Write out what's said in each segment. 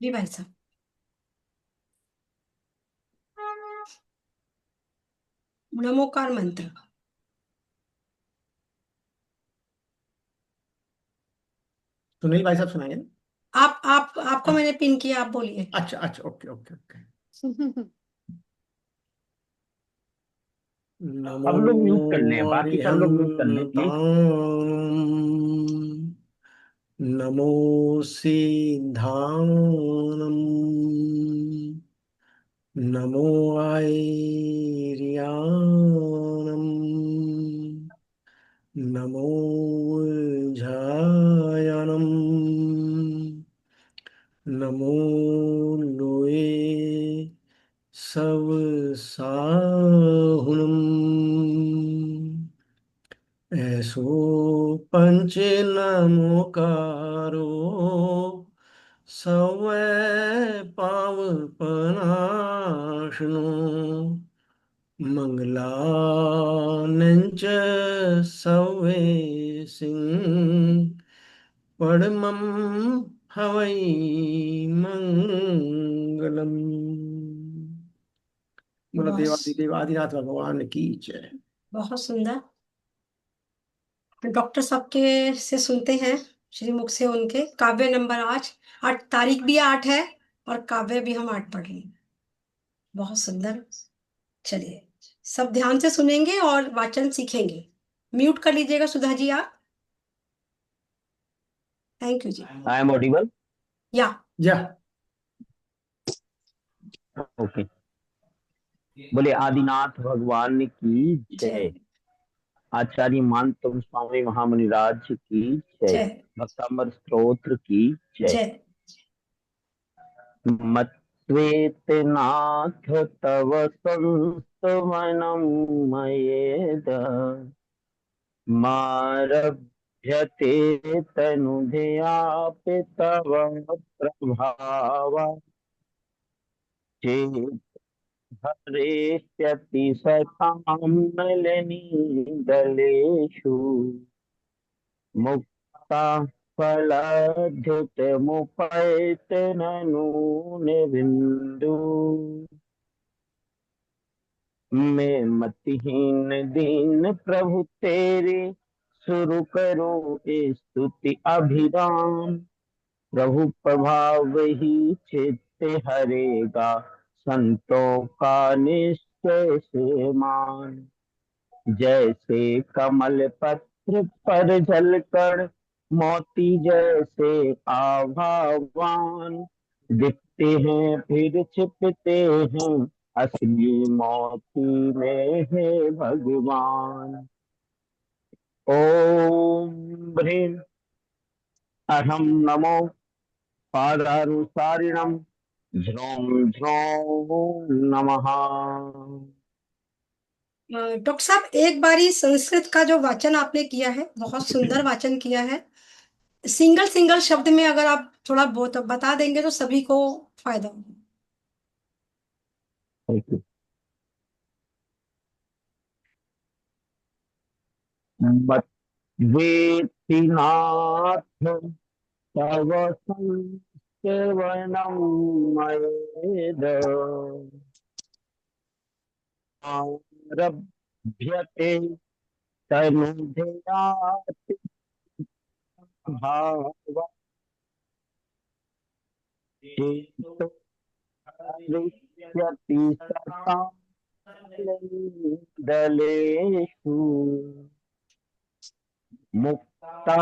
जी भाई साहब। नमोकार मंत्र। सुनील भाई साहब सुनाइए। आप आपको अच्छा मैंने पिन किया, आप बोलिए। अच्छा अच्छा, ओके ओके ओके। नमो सब लोग म्यूट कर लें, बाकी सब लोग म्यूट कर लें प्लीज। अरिहन्ताम् नमो सिद्धानम् नमो आयर्यानम् नमो झायनम् नमो लोए सब साहुणम् ऐसो पंच नमोकारो सवै पावपनाशनो मंगलानंच सवै सिंह परमं हवै मंगलम। बोलो बहुत देवादिदेव आदिनाथ भगवान की जय। बहुत सुंदर। डॉक्टर साहब के से सुनते हैं, श्री मुख से उनके काव्य नंबर 8। 8 तारीख भी 8 है और काव्य भी हम 8 पढ़ लिए। बहुत सुंदर। चलिए, सब ध्यान से सुनेंगे और वाचन सीखेंगे। म्यूट कर लीजिएगा सुधा जी आप। थैंक यू जी। I am audible? Yeah yeah okay. बोले आदिनाथ भगवान की जय। जय आचार्य मान तुम स्वामी महामुनिराज की जय। जय भक्तामर स्तोत्र की जय। जय। मत्वेत नाथ तव संस्तवनम मयेद मारभ्यते तनुधयापि तव प्रभावा चेत हरेष्यति सतां नलिनीदलेषु मुक्ता फलद्युतिमुपैत ननून् बिन्दु मैं मतिहीन दीन प्रभु तेरे सुरु करो स्तुति अभिराम प्रभु प्रभाव ही चित्त हरेगा संतों का निश्चय से मान जैसे कमल पत्र पर जलकर मोती जैसे आभावान दिखते हैं फिर छिपते हैं असली मोती में है भगवान। ओम ह्रीं अहम नमो पादानुसारिणम ध्रोम ध्रोम नमः। डॉक्टर साहब, एक बारी संस्कृत का जो वाचन आपने किया है, बहुत सुंदर वाचन किया है। सिंगल सिंगल शब्द में अगर आप थोड़ा बहुत बता देंगे तो सभी को फायदा होगा। Thank you. मद्वेतिनाथ तव संसेवनं मयेद आरभ्यते तनुधयाति भावा चेतो हरिष्यति सतां दलेषु मुक्ता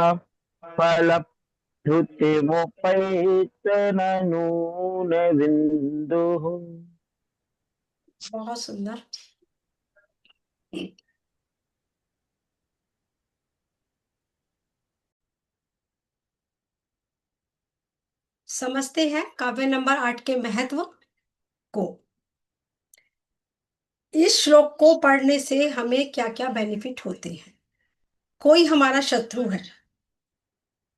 फलश्रुतिमुपैत ननून् बिन्दुः। बहुत सुंदर। समझते हैं काव्य नंबर 8 के महत्व को। इस श्लोक को पढ़ने से हमें क्या क्या बेनिफिट होते हैं। कोई हमारा शत्रु है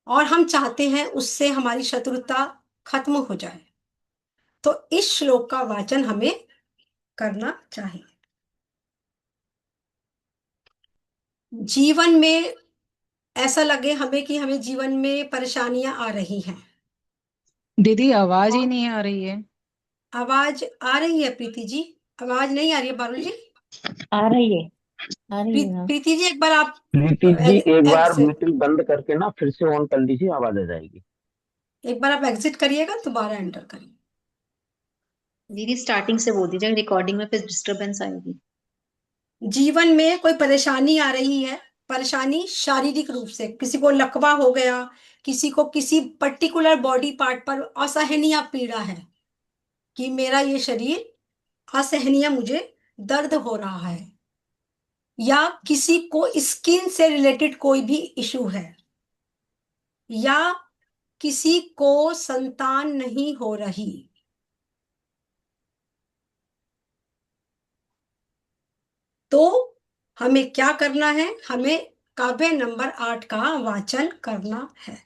और हम चाहते हैं उससे हमारी शत्रुता खत्म हो जाए, तो इस श्लोक का वाचन हमें करना चाहिए। जीवन में ऐसा लगे हमें कि हमें जीवन में परेशानियां आ रही हैं, दीदी आवाज ही और नहीं आ रही है। आवाज आ रही है प्रीति जी? आवाज नहीं आ रही है पारुल जी? आ रही है, आ रही है ना। प्रीति जी एक बार आप प्रीति जी एक बार एग्जिट, मीटिंग बंद करके ना फिर से ऑन कर लीजिए, आवाज आ जाएगी। एक बार आप एग्जिट करिएगा, दोबारा एंटर करिए। दीदी स्टार्टिंग से बोल दीजिए, रिकॉर्डिंग में फिर डिस्टरबेंस आएगी। जीवन में कोई परेशानी आ रही है, परेशानी शारीरिक रूप से, किसी को लकवा हो गया, किसी को किसी पर्टिकुलर बॉडी पार्ट पर असहनीय पीड़ा है कि मेरा ये शरीर असहनीय, मुझे दर्द हो रहा है, या किसी को स्किन से रिलेटेड कोई भी इशू है, या किसी को संतान नहीं हो रही, तो हमें क्या करना है? हमें काव्य नंबर 8 का वाचन करना है।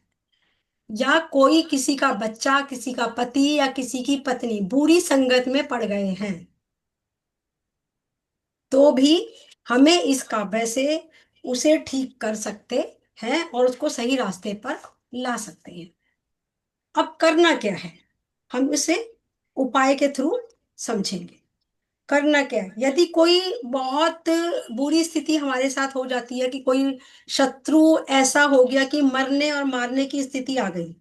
या कोई किसी का बच्चा, किसी का पति या किसी की पत्नी बुरी संगत में पड़ गए हैं, तो भी हमें इस काव्य से उसे ठीक कर सकते हैं और उसको सही रास्ते पर ला सकते हैं। अब करना क्या है, हम इसे उपाय के थ्रू समझेंगे। करना क्या है, यदि कोई बहुत बुरी स्थिति हमारे साथ हो जाती है कि कोई शत्रु ऐसा हो गया कि मरने और मारने की स्थिति आ गई,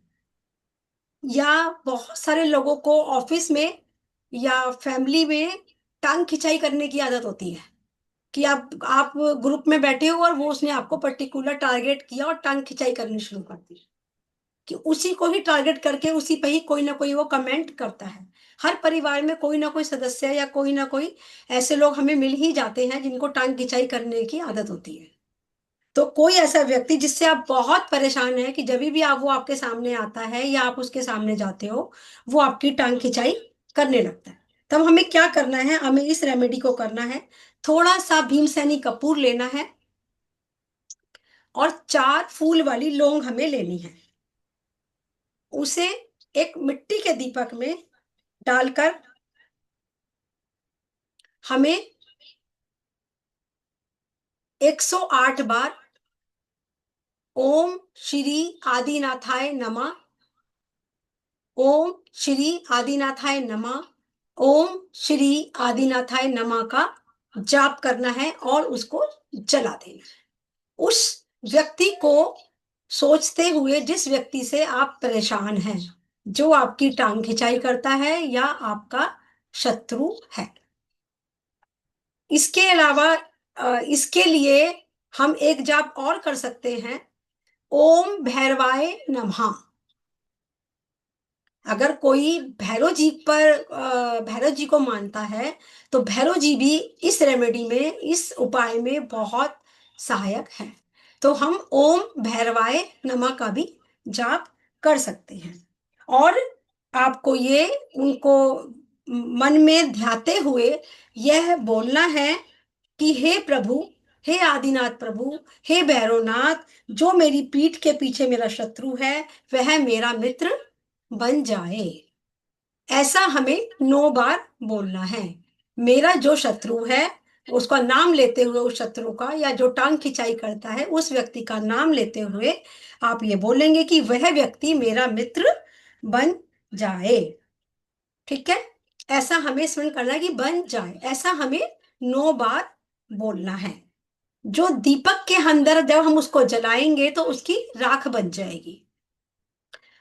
या बहुत सारे लोगों को ऑफिस में या फैमिली में टांग खिंचाई करने की आदत होती है कि आप ग्रुप में बैठे हो और वो उसने आपको पर्टिकुलर टारगेट किया और टांग खिंचाई करनी शुरू कर दी, कि उसी को ही टारगेट करके उसी पे ही कोई ना कोई वो कमेंट करता है। हर परिवार में कोई ना कोई सदस्य या कोई ना कोई ऐसे लोग हमें मिल ही जाते हैं जिनको टांग खिंचाई करने की आदत होती है। तो कोई ऐसा व्यक्ति जिससे आप बहुत परेशान है कि जब भी आप वो आपके सामने आता है या आप उसके सामने जाते हो, वो आपकी टांग खिंचाई करने लगता है, तब हमें क्या करना है? हमें इस रेमेडी को करना है। थोड़ा सा भीमसेनी कपूर लेना है और 4 फूल वाली लौंग हमें लेनी है। उसे एक मिट्टी के दीपक में डालकर हमें 108 बार ओम श्री आदिनाथाय नमः, ओम श्री आदिनाथाय नमः, ओम श्री आदिनाथाय नमः का जाप करना है और उसको जला देना है। उस व्यक्ति को सोचते हुए जिस व्यक्ति से आप परेशान हैं, जो आपकी टांग खिंचाई करता है या आपका शत्रु है। इसके अलावा इसके लिए हम एक जाप और कर सकते हैं, ओम भैरवाय नमः। अगर कोई भैरव जी पर भैरव जी को मानता है, तो भैरव जी भी इस रेमेडी में, इस उपाय में बहुत सहायक है। तो हम ओम भैरवाय नमः का भी जाप कर सकते हैं। और आपको ये उनको मन में ध्याते हुए यह बोलना है कि हे प्रभु, हे आदिनाथ प्रभु, हे भैरवनाथ, जो मेरी पीठ के पीछे मेरा शत्रु है वह मेरा मित्र बन जाए। ऐसा हमें 9 बार बोलना है। मेरा जो शत्रु है उसका नाम लेते हुए, उस शत्रु का या जो टांग खिंचाई करता है उस व्यक्ति का नाम लेते हुए आप ये बोलेंगे कि वह व्यक्ति मेरा मित्र बन जाए। ठीक है? ऐसा हमें स्मरण करना है कि बन जाए, ऐसा हमें 9 बार बोलना है। जो दीपक के अंदर जब हम उसको जलाएंगे तो उसकी राख बन जाएगी।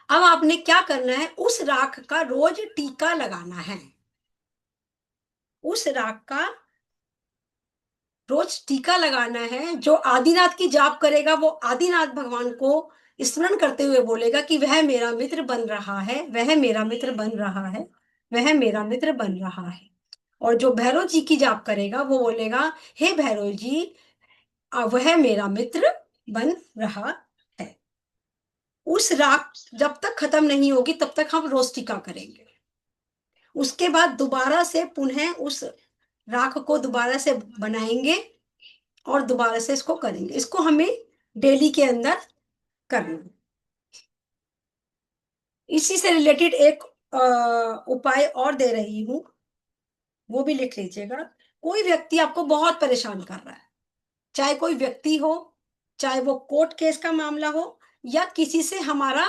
अब आपने क्या करना है? उस राख का रोज टीका लगाना है। उस राख का रोज टीका लगाना है। जो आदिनाथ की जाप करेगा वो आदिनाथ भगवान को स्मरण करते हुए बोलेगा कि वह मेरा मित्र बन रहा है, वह मेरा मित्र बन रहा है, वह मेरा मित्र बन रहा है। और जो भैरव जी की जाप करेगा वो बोलेगा, हे भैरव जी, वह मेरा मित्र बन रहा है। उस राख जब तक खत्म नहीं होगी तब तक हम रोज टीका करेंगे। उसके बाद दोबारा से पुनः उस राख को दोबारा से बनाएंगे और दोबारा से इसको करेंगे। इसको हमें डेली के अंदर करना है। इसी से रिलेटेड एक उपाय और दे रही हूं, वो भी लिख लीजिएगा। कोई व्यक्ति आपको बहुत परेशान कर रहा है, चाहे कोई व्यक्ति हो, चाहे वो कोर्ट केस का मामला हो, या किसी से हमारा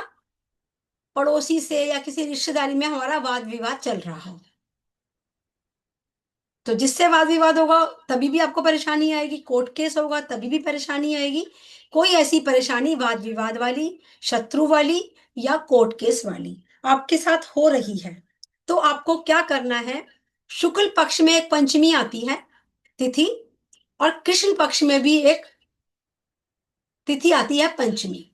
पड़ोसी से या किसी रिश्तेदारी में हमारा वाद विवाद चल रहा हो, तो जिससे वाद विवाद होगा तभी भी आपको परेशानी आएगी, कोर्ट केस होगा तभी भी परेशानी आएगी। कोई ऐसी परेशानी वाद विवाद वाली, शत्रु वाली या कोर्ट केस वाली आपके साथ हो रही है, तो आपको क्या करना है, शुक्ल पक्ष में एक पंचमी आती है तिथि, और कृष्ण पक्ष में भी एक तिथि आती है पंचमी।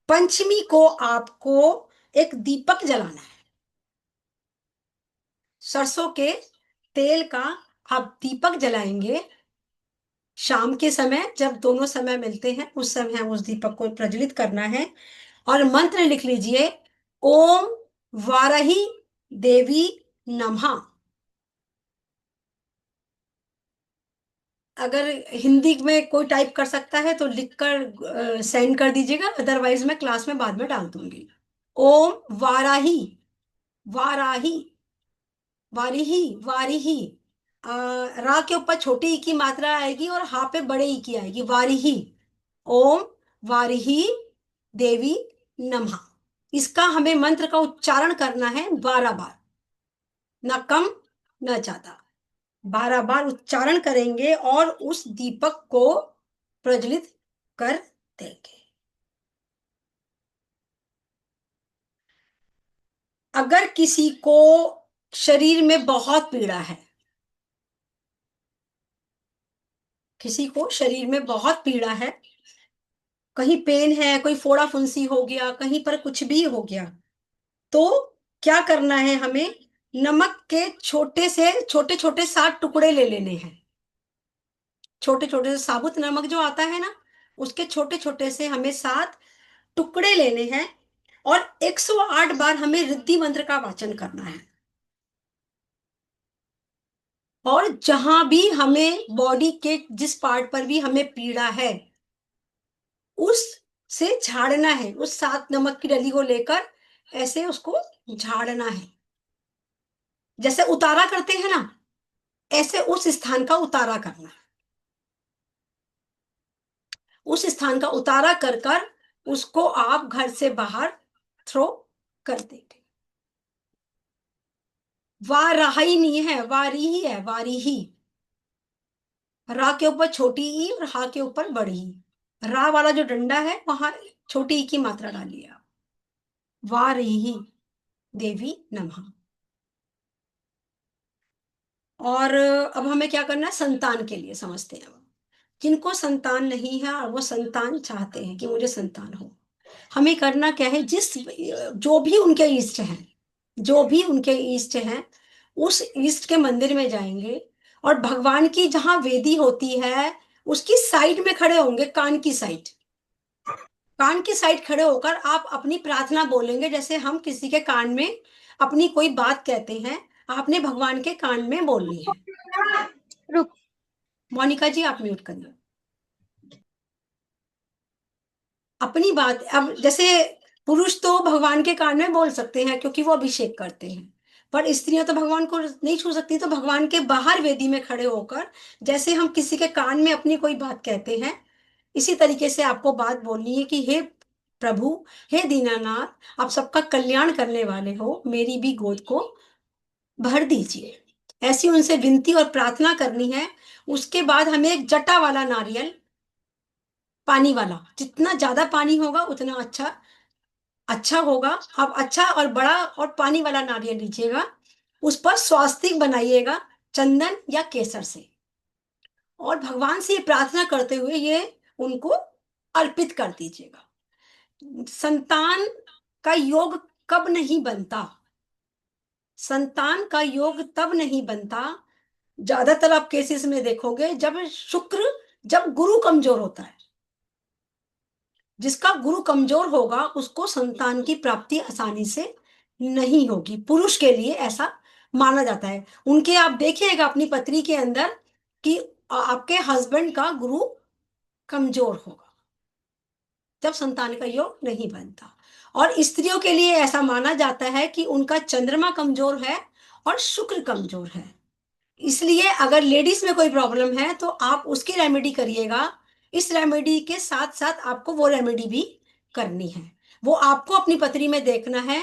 पंचमी को आपको एक दीपक जलाना है, सरसों के तेल का आप दीपक जलाएंगे। शाम के समय जब दोनों समय मिलते हैं उस समय उस दीपक को प्रज्वलित करना है, और मंत्र लिख लीजिए, ओम वाराही देवी नमः। अगर हिंदी में कोई टाइप कर सकता है तो लिखकर सेंड कर दीजिएगा, अदरवाइज मैं क्लास में बाद में डाल दूंगी। ओम वाराही, वाराही, वारिही, वारिही, रा के ऊपर छोटी ई की मात्रा आएगी और हा पे बड़े ई की आएगी, वारिही। ओम वारिही देवी नमः। इसका हमें मंत्र का उच्चारण करना है 12 बार, ना कम ना ज्यादा, 12 बार उच्चारण करेंगे और उस दीपक को प्रज्वलित कर देंगे। अगर किसी को शरीर में बहुत पीड़ा है, किसी को शरीर में बहुत पीड़ा है, कहीं पेन है, कोई फोड़ा फुंसी हो गया, कहीं पर कुछ भी हो गया, तो क्या करना है, हमें नमक के छोटे से छोटे छोटे 7 टुकड़े ले लेने हैं। छोटे छोटे से साबुत नमक जो आता है ना, उसके छोटे छोटे से हमें 7 टुकड़े लेने हैं, और 108 बार हमें रिद्धि मंत्र का वाचन करना है। और जहां भी हमें बॉडी के जिस पार्ट पर भी हमें पीड़ा है उस से झाड़ना है, उस 7 नमक की डली को लेकर ऐसे उसको झाड़ना है। जैसे उतारा करते हैं ना, ऐसे उस स्थान का उतारा करना है। उस स्थान का उतारा कर कर उसको आप घर से बाहर थ्रो कर देंगे। वाराही नहीं है, वारी ही है, वारी ही। रा के ऊपर छोटी ई और हा के ऊपर बड़ी ई। रा वाला जो डंडा है वहां छोटी ई की मात्रा डालिए आप। वारिही देवी नमः। और अब हमें क्या करना है, संतान के लिए समझते हैं। अब जिनको संतान नहीं है और वो संतान चाहते हैं कि मुझे संतान हो, हमें करना क्या है, जिस जो भी उनके इष्ट हैं, जो भी उनके इष्ट हैं, उस इष्ट के मंदिर में जाएंगे और भगवान की जहां वेदी होती है उसकी साइड में खड़े होंगे, कान की साइड। कान की साइड खड़े होकर आप अपनी प्रार्थना बोलेंगे, जैसे हम किसी के कान में अपनी कोई बात कहते हैं, आपने भगवान के कान में बोलनी है। रुक। मोनिका जी आप म्यूट करिए अपनी बात। अब जैसे पुरुष तो भगवान के कान में बोल सकते हैं क्योंकि वो अभिषेक करते हैं, पर स्त्रियां तो भगवान को नहीं छू सकती, तो भगवान के बाहर वेदी में खड़े होकर जैसे हम किसी के कान में अपनी कोई बात कहते हैं, इसी तरीके से आपको बात बोलनी है कि हे प्रभु, हे दीनानाथ, आप सबका कल्याण करने वाले हो, मेरी भी गोद को भर दीजिए। ऐसी उनसे विनती और प्रार्थना करनी है। उसके बाद हमें एक जटा वाला नारियल, पानी वाला, जितना ज्यादा पानी होगा उतना अच्छा अच्छा होगा। आप अच्छा और बड़ा और पानी वाला नारियल लीजिएगा, उस पर स्वास्तिक बनाइएगा चंदन या केसर से, और भगवान से ये प्रार्थना करते हुए ये उनको अर्पित कर दीजिएगा। संतान का योग कब नहीं बनता, संतान का योग तब नहीं बनता, ज्यादातर आप केसेस में देखोगे जब शुक्र, जब गुरु कमजोर होता है। जिसका गुरु कमजोर होगा उसको संतान की प्राप्ति आसानी से नहीं होगी। पुरुष के लिए ऐसा माना जाता है। उनके आप देखिएगा अपनी पत्री के अंदर कि आपके हस्बैंड का गुरु कमजोर होगा, जब संतान का योग नहीं बनता। और स्त्रियों के लिए ऐसा माना जाता है कि उनका चंद्रमा कमजोर है और शुक्र कमजोर है। इसलिए अगर लेडीज में कोई प्रॉब्लम है तो आप उसकी रेमेडी करिएगा, इस रेमेडी के साथ साथ आपको वो रेमेडी भी करनी है। वो आपको अपनी पत्री में देखना है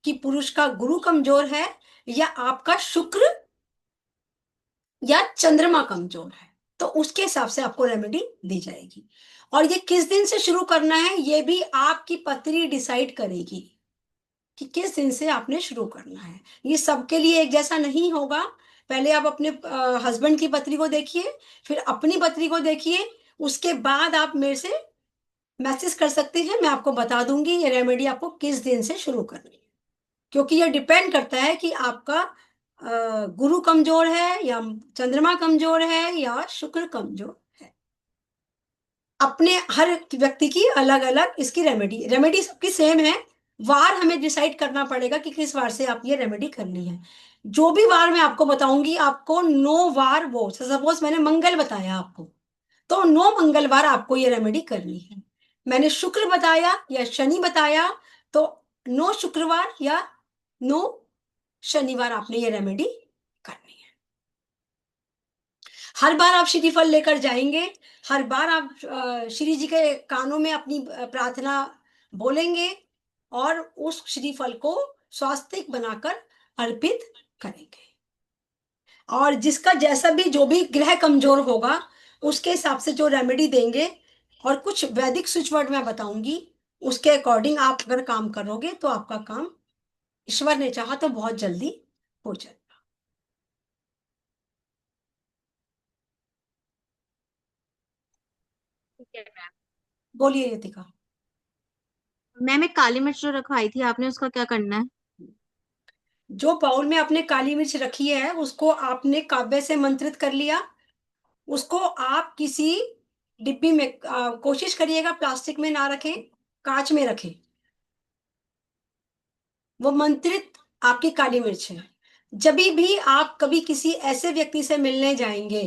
कि पुरुष का गुरु कमजोर है या आपका शुक्र या चंद्रमा कमजोर है, तो उसके हिसाब से आपको रेमेडी दी जाएगी। और ये किस दिन से शुरू करना है ये भी आपकी पत्री डिसाइड करेगी कि किस दिन से आपने शुरू करना है। ये सबके लिए एक जैसा नहीं होगा। पहले आप अपने हस्बैंड की पत्री को देखिए, फिर अपनी पत्री को देखिए, उसके बाद आप मेरे से मैसेज कर सकते हैं, मैं आपको बता दूंगी ये रेमेडी आपको किस दिन से शुरू करनी है। क्योंकि ये डिपेंड करता है कि आपका गुरु कमजोर है या चंद्रमा कमजोर है या शुक्र कमजोर है। अपने हर व्यक्ति की अलग अलग इसकी रेमेडी सबकी सेम है। वार हमें डिसाइड करना पड़ेगा कि किस वार से आप ये रेमेडी करनी है। जो भी वार मैं आपको बताऊंगी, आपको 9 वार, वो सपोज मैंने मंगल बताया आपको, तो 9 मंगलवार आपको ये रेमेडी करनी है। मैंने शुक्र बताया या शनि बताया, तो 9 शुक्रवार या 9 शनिवार आपने ये रेमेडी करनी है। हर बार आप श्रीफल लेकर जाएंगे, हर बार आप श्री जी के कानों में अपनी प्रार्थना बोलेंगे और उस श्रीफल को स्वास्तिक बनाकर अर्पित करेंगे। और जिसका जैसा भी जो भी ग्रह कमजोर होगा उसके हिसाब से जो रेमेडी देंगे और कुछ वैदिक स्विच वर्ड मैं बताऊंगी, उसके अकॉर्डिंग आप अगर काम करोगे तो आपका काम ईश्वर ने चाहा तो बहुत जल्दी हो जाएगा। ठीक है मैम। बोलिए यतिका। मैम एक काली मिर्च जो रखवाई थी आपने, उसका क्या करना है? जो बाउल में आपने काली मिर्च रखी है उसको आपने काव्य से मंत्रित कर लिया। उसको आप किसी डिब्बी में कोशिश करिएगा प्लास्टिक में ना रखें, कांच में रखें। वो मंत्रित आपकी काली मिर्च है। जब भी आप कभी किसी ऐसे व्यक्ति से मिलने जाएंगे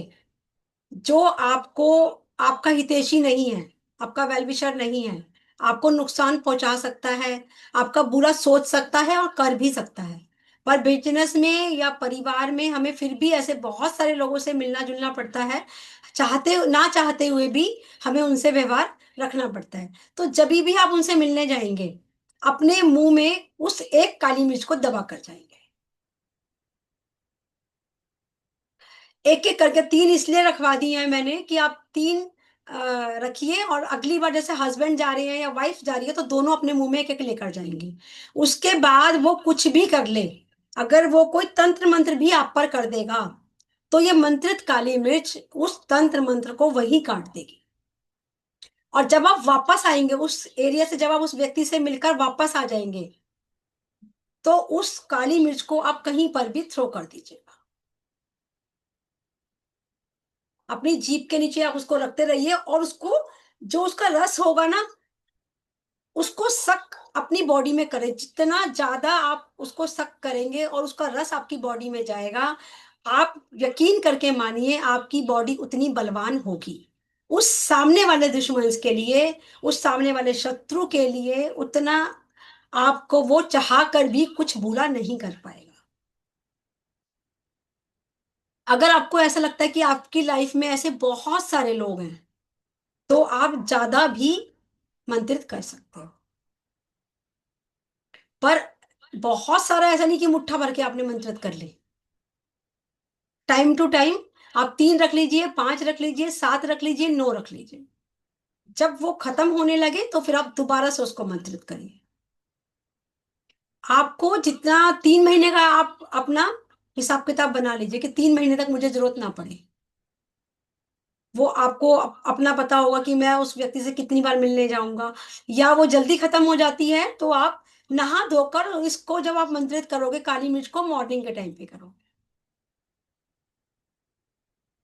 जो आपको, आपका हितैषी नहीं है, आपका वेलविशर नहीं है, आपको नुकसान पहुंचा सकता है, आपका बुरा सोच सकता है और कर भी सकता है, पर बिजनेस में या परिवार में हमें फिर भी ऐसे बहुत सारे लोगों से मिलना जुलना पड़ता है, चाहते ना चाहते हुए भी हमें उनसे व्यवहार रखना पड़ता है। तो जब भी आप उनसे मिलने जाएंगे, अपने मुंह में उस एक काली मिर्च को दबा कर जाएंगे। एक एक करके 3 इसलिए रखवा दी है मैंने कि आप 3 रखिए, और अगली बार जैसे हस्बैंड जा रहे हैं या वाइफ जा रही है तो दोनों अपने मुंह में एक एक लेकर जाएंगी। उसके बाद वो कुछ भी कर ले, अगर वो कोई तंत्र मंत्र भी आप पर कर देगा तो ये मंत्रित काली मिर्च उस तंत्र मंत्र को वही काट देगी। और जब आप वापस आएंगे उस एरिया से, जब आप उस व्यक्ति से मिलकर वापस आ जाएंगे तो उस काली मिर्च को आप कहीं पर भी थ्रो कर दीजिएगा। अपनी जीभ के नीचे आप उसको रखते रहिए और उसको, जो उसका रस होगा ना, उसको सक अपनी बॉडी में करें। जितना ज्यादा आप उसको सक करेंगे और उसका रस आपकी बॉडी में जाएगा, आप यकीन करके मानिए आपकी बॉडी उतनी बलवान होगी। उस सामने वाले दुश्मन के लिए, उस सामने वाले शत्रु के लिए उतना आपको वो चाह कर भी कुछ बुरा नहीं कर पाएगा। अगर आपको ऐसा लगता है कि आपकी लाइफ में ऐसे बहुत सारे लोग हैं तो आप ज्यादा भी मंत्रित कर सकते हो, पर बहुत सारा ऐसा नहीं कि मुट्ठा भर के आपने मंत्रित कर ली। टाइम टू टाइम आप 3 रख लीजिए, 5 रख लीजिए, 7 रख लीजिए, 9 रख लीजिए। जब वो खत्म होने लगे तो फिर आप दोबारा से उसको मंत्रित करिए। आपको जितना 3 महीने का आप अपना हिसाब किताब बना लीजिए कि 3 महीने तक मुझे जरूरत ना पड़े। वो आपको अपना पता होगा कि मैं उस व्यक्ति से कितनी बार मिलने जाऊंगा, या वो जल्दी खत्म हो जाती है तो आप नहा धोकर इसको, जब आप मंत्रित करोगे काली मिर्च को, मॉर्निंग के टाइम पे करो।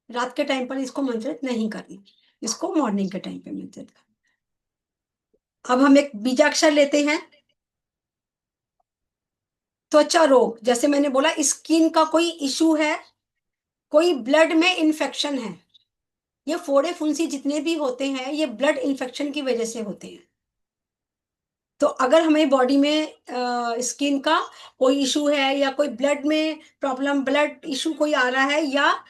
रात के टाइम पर इसको मंत्रित नहीं करना, इसको मॉर्निंग के टाइम पे मंत्रित करना। अब हम एक बीजाक्षर लेते हैं। त्वचा रोग, जैसे मैंने बोला स्किन का कोई इशू है, कोई ब्लड में इन्फेक्शन है, ये फोड़े फुंसी जितने भी होते हैं ये ब्लड इन्फेक्शन की वजह से होते हैं। तो अगर हमें बॉडी में स्किन का कोई इशू है या कोई ब्लड में प्रॉब्लम, ब्लड इशू कोई आ रहा है, या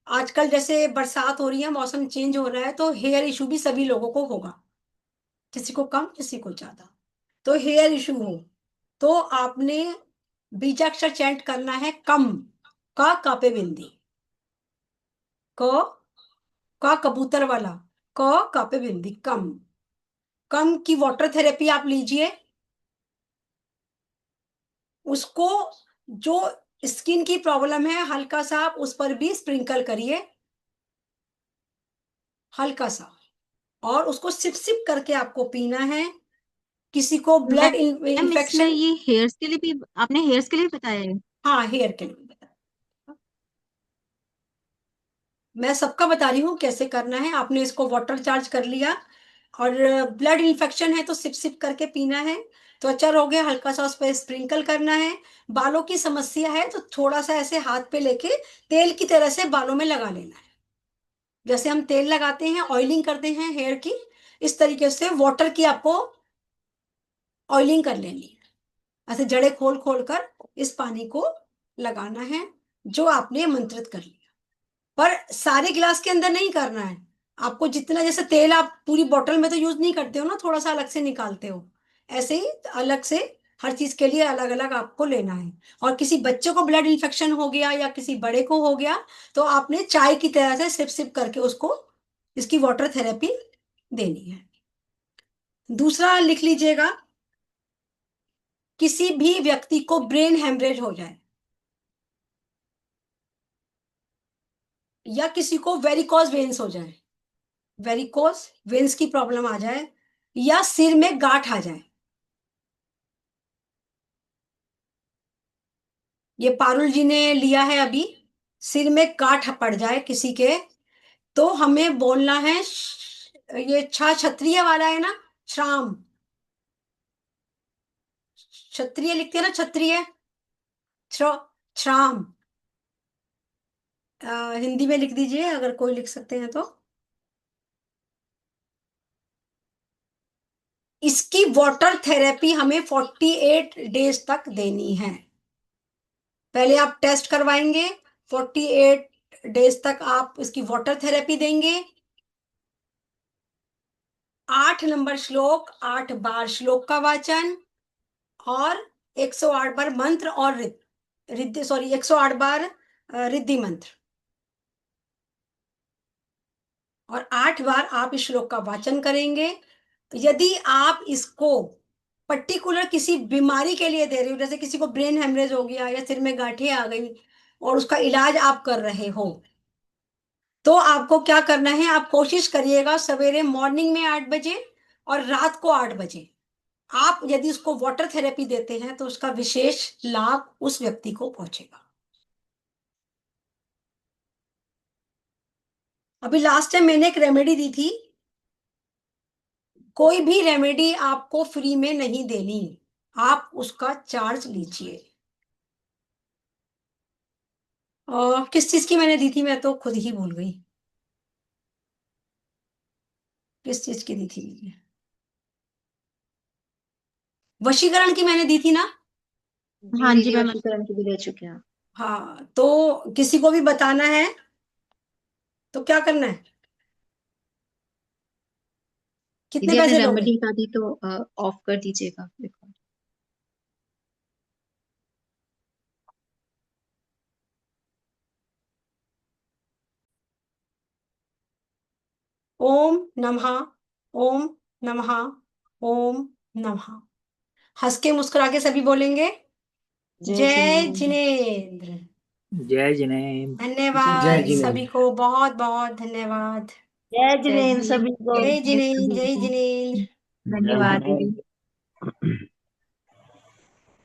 आजकल जैसे बरसात हो रही है, मौसम चेंज हो रहा है, तो हेयर इशू भी सभी लोगों को होगा, किसी को कम किसी को ज्यादा। तो हेयर इशू हो, तो आपने बीजाक्षर चैंट करना है कम, का कापे बिंदी, का कबूतर वाला, क कापे बिंदी, कम। कम की वाटर थेरेपी आप लीजिए, उसको जो स्किन की प्रॉब्लम है हल्का सा आप उस पर भी स्प्रिंकल करिए, हल्का सा, और उसको सिप सिप करके आपको पीना है। किसी को ब्लड मैम इसमें इन्फेक्शन, ये हेयर्स के लिए भी, आपने हेयर्स के लिए बताया है? हाँ हेयर के लिए बता, मैं सबका बता रही हूँ कैसे करना है। आपने इसको वाटर चार्ज कर लिया, और ब्लड इन्फेक्शन है तो सिप सिप करके पीना है। त्वचा रोग है, हल्का सा उस पर स्प्रिंकल करना है। बालों की समस्या है तो थोड़ा सा ऐसे हाथ पे लेके तेल की तरह से बालों में लगा लेना है, जैसे हम तेल लगाते हैं, ऑयलिंग करते हैं हेयर की, इस तरीके से वाटर की आपको ऑयलिंग कर लेनी है। ऐसे जड़े खोल खोल कर इस पानी को लगाना है जो आपने मंत्रित कर लिया। पर सारे गिलास के अंदर नहीं करना है आपको, जितना, जैसे तेल आप पूरी बोतल में तो यूज नहीं करते हो ना, थोड़ा सा अलग से निकालते हो, ऐसे ही अलग से हर चीज के लिए अलग अलग आपको लेना है। और किसी बच्चे को ब्लड इन्फेक्शन हो गया या किसी बड़े को हो गया तो आपने चाय की तरह से सिप सिप करके उसको, इसकी वाटर थेरेपी देनी है। दूसरा लिख लीजिएगा, किसी भी व्यक्ति को ब्रेन हेमरेज हो जाए, या किसी को वेरिकोज वेन्स हो जाए, वेरिकोज वेन्स की प्रॉब्लम आ जाए, या सिर में गांठ आ जाए, ये पारुल जी ने लिया है अभी, सिर में गांठ पड़ जाए किसी के, तो हमें बोलना है ये क्षत्रिय वाला है ना, श्राम, क्षत्रिय लिखते हैं ना, क्षत्रिय, श्राम, हिंदी में लिख दीजिए अगर कोई लिख सकते हैं तो। इसकी वाटर थेरेपी हमें 48 डेज तक देनी है। पहले आप टेस्ट करवाएंगे, 48 डेज तक आप इसकी वाटर थेरेपी देंगे। 8 नंबर श्लोक, 8 बार श्लोक का वाचन, और 108 बार मंत्र और रिद्धि, सॉरी 108 बार रिद्धि मंत्र, और 8 बार आप इस श्लोक का वाचन करेंगे। यदि आप इसको पर्टिकुलर किसी बीमारी के लिए दे रहे हो, जैसे किसी को ब्रेन हेमरेज हो गया या सिर में गांठें आ गई और उसका इलाज आप कर रहे हो, तो आपको क्या करना है, आप कोशिश करिएगा सवेरे मॉर्निंग में 8 बजे और रात को 8 बजे आप यदि उसको वाटर थेरेपी देते हैं तो उसका विशेष लाभ उस व्यक्ति को पहुंचेगा। अभी लास्ट टाइम मैंने एक रेमेडी दी थी, कोई भी रेमेडी आपको फ्री में नहीं देनी, आप उसका चार्ज लीजिए। और किस चीज की मैंने दी थी, मैं तो खुद ही भूल गई किस चीज की दी थी मैंने। वशीकरण की मैंने दी थी ना। हाँ जी दीदी मैम। वशीकरण की भी ले चुके हैं। हाँ, तो किसी को भी बताना है तो क्या करना है, कितने दीदी आपने पैसे लोगे? रेमेडी बता दी तो ऑफ कर दीजिएगा रिकॉर्ड। ओम नमः, ओम नमः, ओम नमः। हंस के मुस्कुरा के सभी बोलेंगे, जय जय जिनेंद्र। जिनेन्द्र। जय जिनेन्द्र। जय धन्यवाद जिनेन्द्र। सभी को, बहुत बहुत धन्यवाद। जय जय जिनेन्द्र जिनेंद्र। सभी को। जय जिनेन्द्र, जय जिनेन्द्र। जय धन्यवाद दीदी। जिनेन्द्र।